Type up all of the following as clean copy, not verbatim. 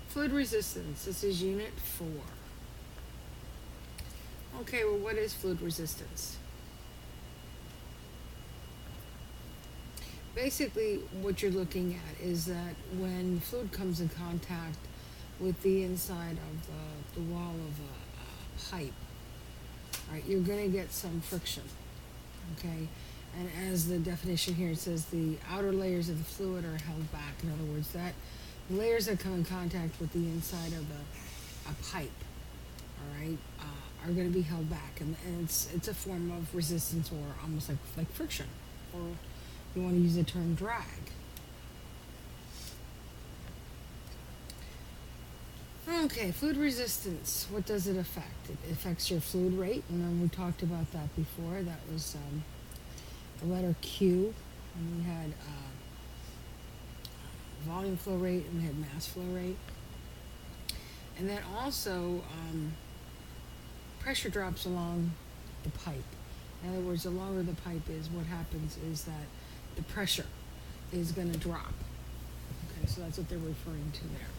Fluid resistance. This is unit 4. Okay, well, what is fluid resistance? Basically, what you're looking at is that when fluid comes in contact with the inside of the wall of a pipe, right, you're going to get some friction, okay? And as the definition here, it says the outer layers of the fluid are held back. In other words, that layers that come in contact with the inside of a pipe, all right, are going to be held back, and it's a form of resistance, or almost like friction, or you want to use the term drag. Okay, fluid resistance. What does it affect? It affects your fluid rate. Remember, we talked about that before. That was the letter Q, and we had volume flow rate, and we had mass flow rate. And then also pressure drops along the pipe. In other words, the longer the pipe is, what happens is that the pressure is going to drop. Okay, so that's what they're referring to there.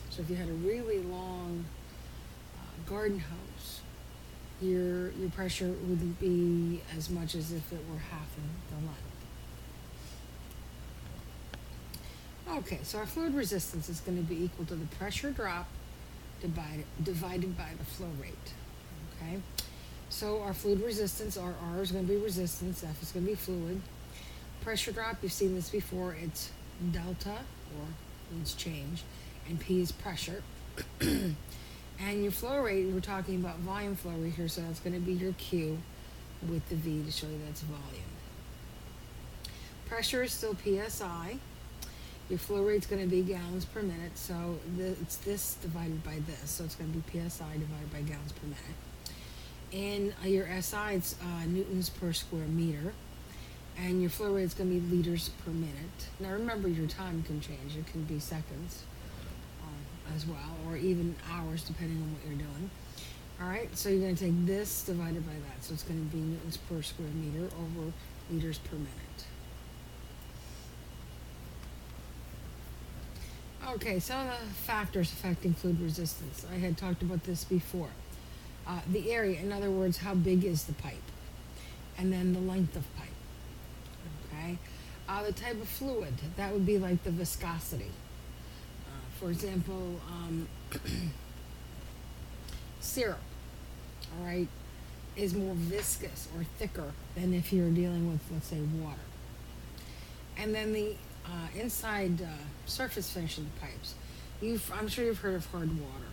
So if you had a really long garden hose, your pressure wouldn't be as much as if it were half the length. Okay, so our fluid resistance is going to be equal to the pressure drop divided by the flow rate. Okay, so our fluid resistance, our R is going to be resistance, F is going to be fluid. Pressure drop, you've seen this before, it's delta, or means change, and P is pressure. And your flow rate, we're talking about volume flow rate here, so that's going to be your Q with the V to show you that's volume. Pressure is still PSI. Your flow rate's going to be gallons per minute, so it's this divided by this, so it's going to be PSI divided by gallons per minute. And your SI, it's newtons per square meter. And your flow rate is going to be liters per minute. Now remember, your time can change. It can be seconds as well, or even hours, depending on what you're doing. All right, so you're going to take this divided by that. So it's going to be newtons per square meter over liters per minute. Okay, some of the factors affecting fluid resistance. I had talked about this before. The area, in other words, how big is the pipe? And then the length of pipe. Okay, the type of fluid, that would be like the viscosity. For example, syrup, all right, is more viscous or thicker than if you're dealing with, let's say, water. And then the inside surface finish of the pipes, I'm sure you've heard of hard water.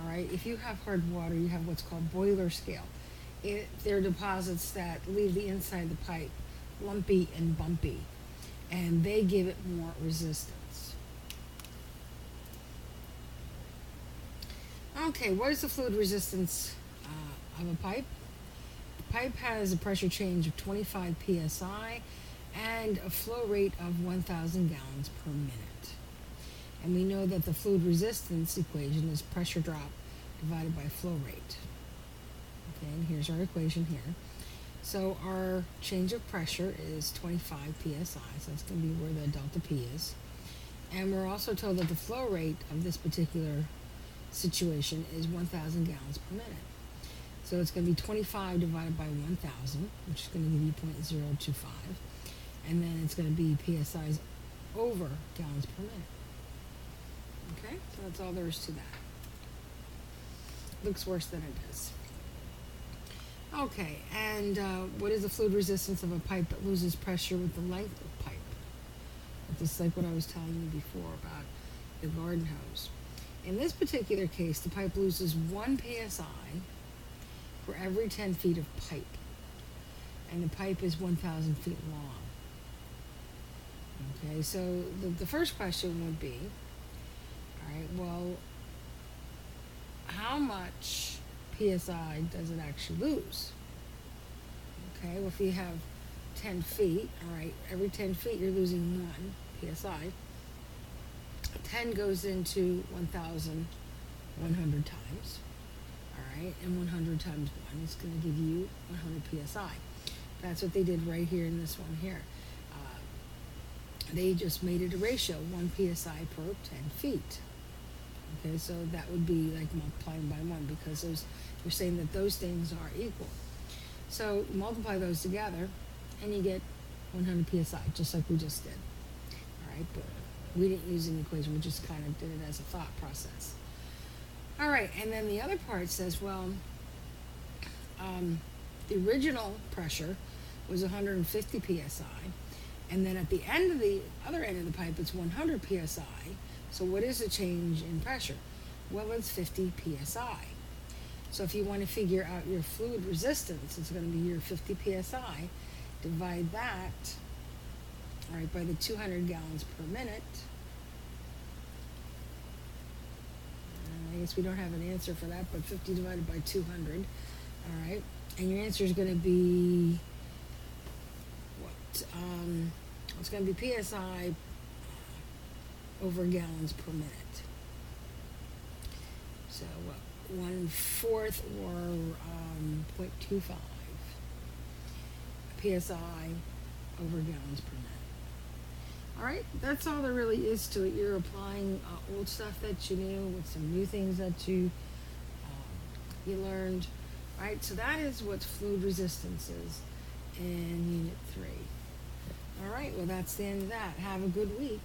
All right, if you have hard water, you have what's called boiler scale. There are deposits that leave the inside of the pipe lumpy and bumpy, and they give it more resistance. Okay, what is the fluid resistance of a pipe? The pipe has a pressure change of 25 psi and a flow rate of 1,000 gallons per minute. And we know that the fluid resistance equation is pressure drop divided by flow rate. Okay, and here's our equation here. So our change of pressure is 25 psi, so that's going to be where the delta P is. And we're also told that the flow rate of this particular situation is 1,000 gallons per minute. So it's going to be 25 divided by 1,000, which is going to give you 0.025. And then it's going to be PSIs over gallons per minute. Okay, so that's all there is to that. Looks worse than it is. Okay, and what is the fluid resistance of a pipe that loses pressure with the length of pipe? Just like what I was telling you before about the garden hose. In this particular case, the pipe loses 1 psi for every 10 feet of pipe. And the pipe is 1,000 feet long. Okay, so the first question would be, all right, well, how much PSI does it actually lose? Okay, well, if you have 10 feet, all right, every 10 feet you're losing 1 PSI. 10 goes into 1,100 times, all right, and 100 times 1 is going to give you 100 PSI. That's what they did right here in this one here. They just made it a ratio, 1 PSI per 10 feet. Okay, so that would be like multiplying by 1 because those you're saying that those things are equal. So multiply those together and you get 100 psi, just like we just did. All right, but we didn't use an equation, we just kind of did it as a thought process. All right, and then the other part says, well, the original pressure was 150 psi, and then at the end of the other end of the pipe, it's 100 psi. So what is the change in pressure? Well, it's 50 psi. So if you want to figure out your fluid resistance, it's going to be your 50 psi. Divide that, all right, by the 200 gallons per minute. I guess we don't have an answer for that, but 50 divided by 200, all right, and your answer is going to be what? It's going to be psi over gallons per minute. So what? 1/4 or 0.25 psi over gallons per minute. All right, that's all there really is to it. You're applying old stuff that you knew with some new things that you learned. All right, so that is what fluid resistance is in Unit 3. All right, well, that's the end of that. Have a good week.